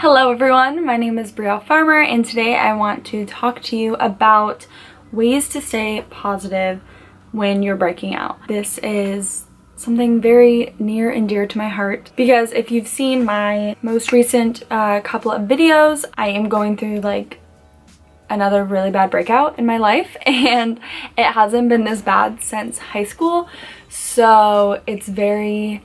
Hello everyone, my name is Brielle Farmer and today I want to talk to you about ways to stay positive when you're breaking out. This is something very near and dear to my heart because if you've seen my most recent couple of videos, I am going through like another really bad breakout in my life, and it hasn't been this bad since high school, so it's very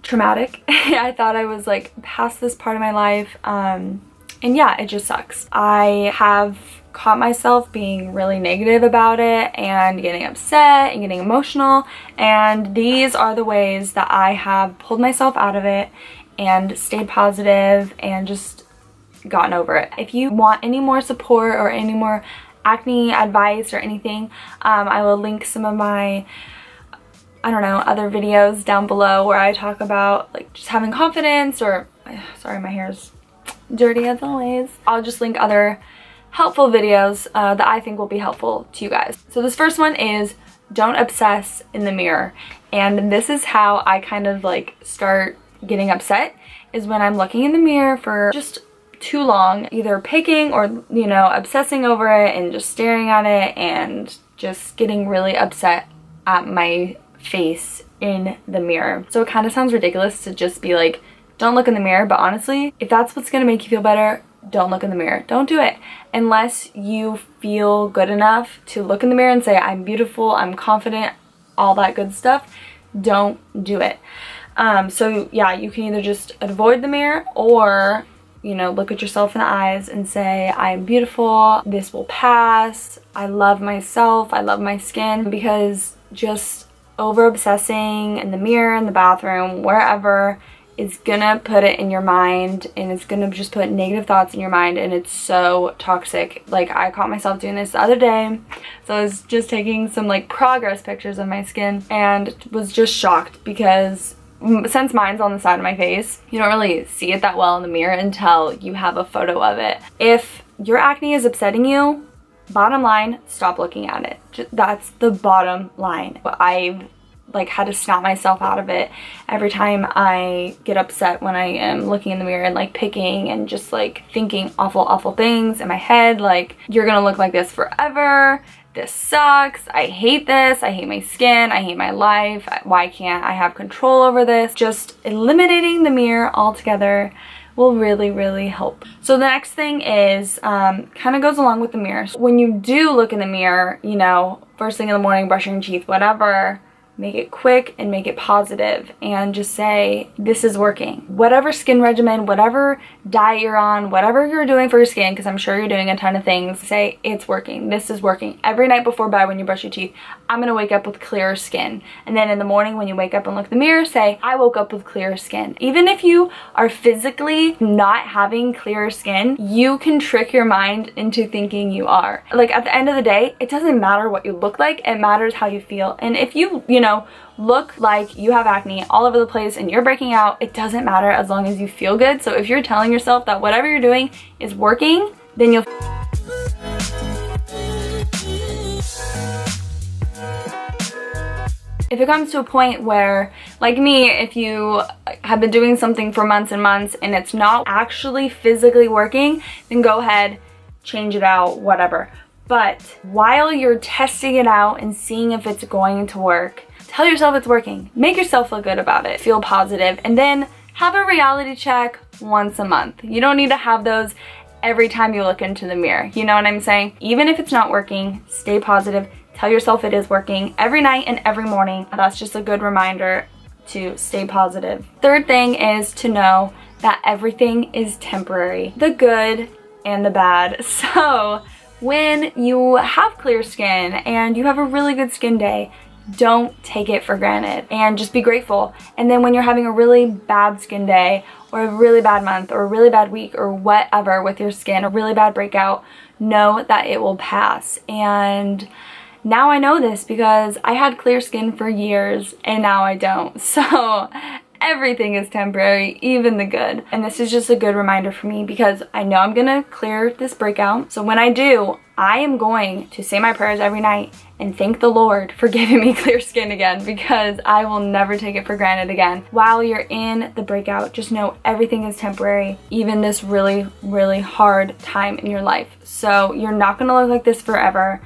traumatic. I thought I was like past this part of my life, and yeah, it just sucks. I have caught myself being really negative about it and getting upset and getting emotional, and these are the ways that I have pulled myself out of it and stayed positive and just gotten over it. If you want any more support or any more acne advice or anything, I will link some of my other videos down below where I talk about like just having confidence, or sorry, my hair's dirty as always. I'll just link other helpful videos that I think will be helpful to you guys. So this first one is don't obsess in the mirror, and this is how I kind of like start getting upset, is when I'm looking in the mirror for just too long, either picking or obsessing over it and just staring at it and just getting really upset at my face in the mirror. So it kind of sounds ridiculous to just be like, don't look in the mirror, but honestly, if that's what's gonna make you feel better, don't look in the mirror. Don't do it unless you feel good enough to look in the mirror and say, I'm beautiful, I'm confident, all that good stuff. Don't do it. So yeah, you can either just avoid the mirror or look at yourself in the eyes and say, I'm beautiful, this will pass, I love myself, I love my skin. Because just over obsessing in the mirror, in the bathroom, wherever, is gonna put it in your mind, and it's gonna just put negative thoughts in your mind, and it's so toxic. Like, I caught myself doing this the other day. So I was just taking some like progress pictures of my skin and was just shocked because since mine's on the side of my face, you don't really see it that well in the mirror until you have a photo of it. If your acne is upsetting you, bottom line, stop looking at it. That's the bottom line. I've like had to snap myself out of it every time I get upset when I am looking in the mirror and like picking and just like thinking awful things in my head, like, you're gonna look like this forever, this sucks, I hate this, I hate my skin, I hate my life, why can't I have control over this? Just eliminating the mirror altogether will really help. So the next thing is kind of goes along with the mirror. So when you do look in the mirror, first thing in the morning, brushing your teeth, whatever, make it quick and make it positive and just say, this is working. Whatever skin regimen, whatever diet you're on, whatever you're doing for your skin, because I'm sure you're doing a ton of things, say, it's working. This is working. Every night before bed when you brush your teeth, I'm gonna wake up with clearer skin. And then in the morning when you wake up and look in the mirror, say, I woke up with clearer skin. Even if you are physically not having clearer skin, you can trick your mind into thinking you are. Like, at the end of the day, it doesn't matter what you look like, it matters how you feel. And if you look like you have acne all over the place and you're breaking out, it doesn't matter as long as you feel good. So if you're telling yourself that whatever you're doing is working, then you'll if it comes to a point where, like me, if you have been doing something for months and months and it's not actually physically working, then go ahead, change it out, whatever. But while you're testing it out and seeing if it's going to work, tell yourself it's working. Make yourself feel good about it. Feel positive. And then have a reality check once a month. You don't need to have those every time you look into the mirror. You know what I'm saying? Even if it's not working, stay positive. Tell yourself it is working every night and every morning. That's just a good reminder to stay positive. Third thing is to know that everything is temporary. The good and the bad. So when you have clear skin and you have a really good skin day, don't take it for granted and just be grateful. And then when you're having a really bad skin day or a really bad month or a really bad week or whatever with your skin, a really bad breakout, know that it will pass. And now I know this because I had clear skin for years and now I don't. So everything is temporary, even the good. And this is just a good reminder for me because I know I'm gonna clear this breakout. So when I do, I am going to say my prayers every night and thank the Lord for giving me clear skin again, because I will never take it for granted again. While you're in the breakout, just know everything is temporary, even this really, really hard time in your life. So you're not gonna look like this forever.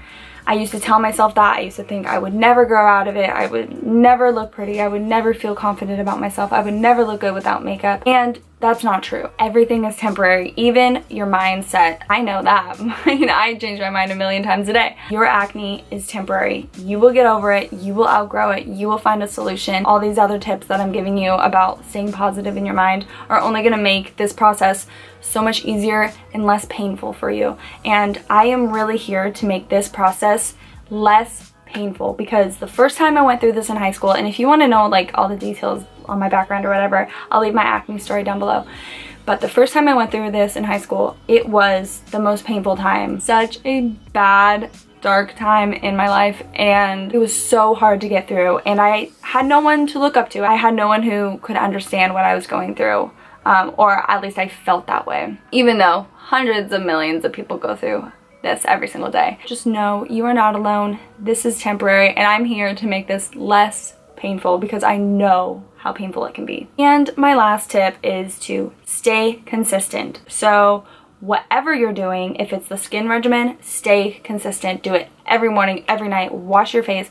I used to tell myself that. I used to think I would never grow out of it. I would never look pretty. I would never feel confident about myself. I would never look good without makeup. And that's not true. Everything is temporary, even your mindset. I know that. I change my mind a million times a day. Your acne is temporary. You will get over it. You will outgrow it. You will find a solution. All these other tips that I'm giving you about staying positive in your mind are only gonna make this process so much easier and less painful for you. And I am really here to make this process less painful, because the first time I went through this in high school, and if you want to know like all the details on my background or whatever, I'll leave my acne story down below. But the first time I went through this in high school, it was the most painful time. Such a bad, dark time in my life, and it was so hard to get through, and I had no one to look up to. I had no one who could understand what I was going through. Or at least I felt that way, even though hundreds of millions of people go through this every single day. Just know you are not alone. This is temporary, and I'm here to make this less painful, because I know how painful it can be. And my last tip is to stay consistent. So whatever you're doing, if it's the skin regimen, stay consistent. Do it every morning, every night. Wash your face.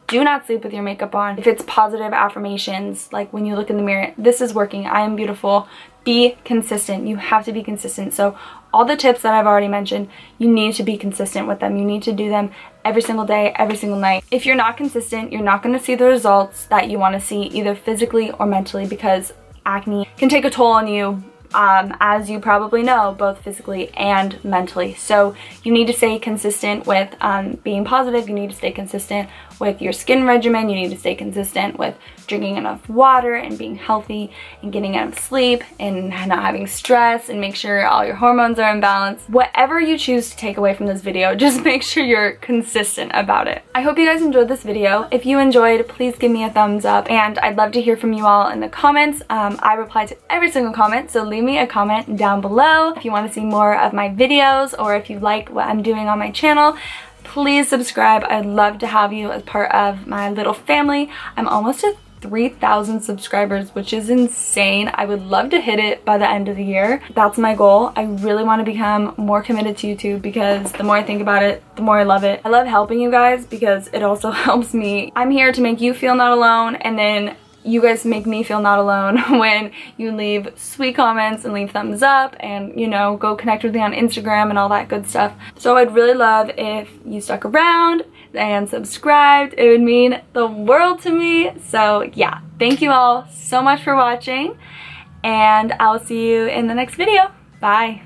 Do not sleep with your makeup on. If it's positive affirmations, like when you look in the mirror, this is working, I am beautiful. Be consistent. You have to be consistent. So all the tips that I've already mentioned, you need to be consistent with them. You need to do them every single day, every single night. If you're not consistent, you're not going to see the results that you want to see, either physically or mentally, because acne can take a toll on you, as you probably know, both physically and mentally. So you need to stay consistent with being positive. You need to stay consistent with your skin regimen. You need to stay consistent with drinking enough water and being healthy and getting enough sleep and not having stress, and make sure all your hormones are in balance. Whatever you choose to take away from this video, just make sure you're consistent about it. I hope you guys enjoyed this video. If you enjoyed, please give me a thumbs up, and I'd love to hear from you all in the comments. I reply to every single comment, so leave me a comment down below if you want to see more of my videos, or if you like what I'm doing on my channel. Please subscribe. I'd love to have you as part of my little family. I'm almost at 3,000 subscribers, which is insane. I would love to hit it by the end of the year. That's my goal. I really want to become more committed to YouTube, because the more I think about it, the more I love it. I love helping you guys because it also helps me. I'm here to make you feel not alone, and then you guys make me feel not alone when you leave sweet comments and leave thumbs up, and go connect with me on Instagram and all that good stuff. So I'd really love if you stuck around and subscribed. It would mean the world to me. So yeah, thank you all so much for watching, and I'll see you in the next video. Bye.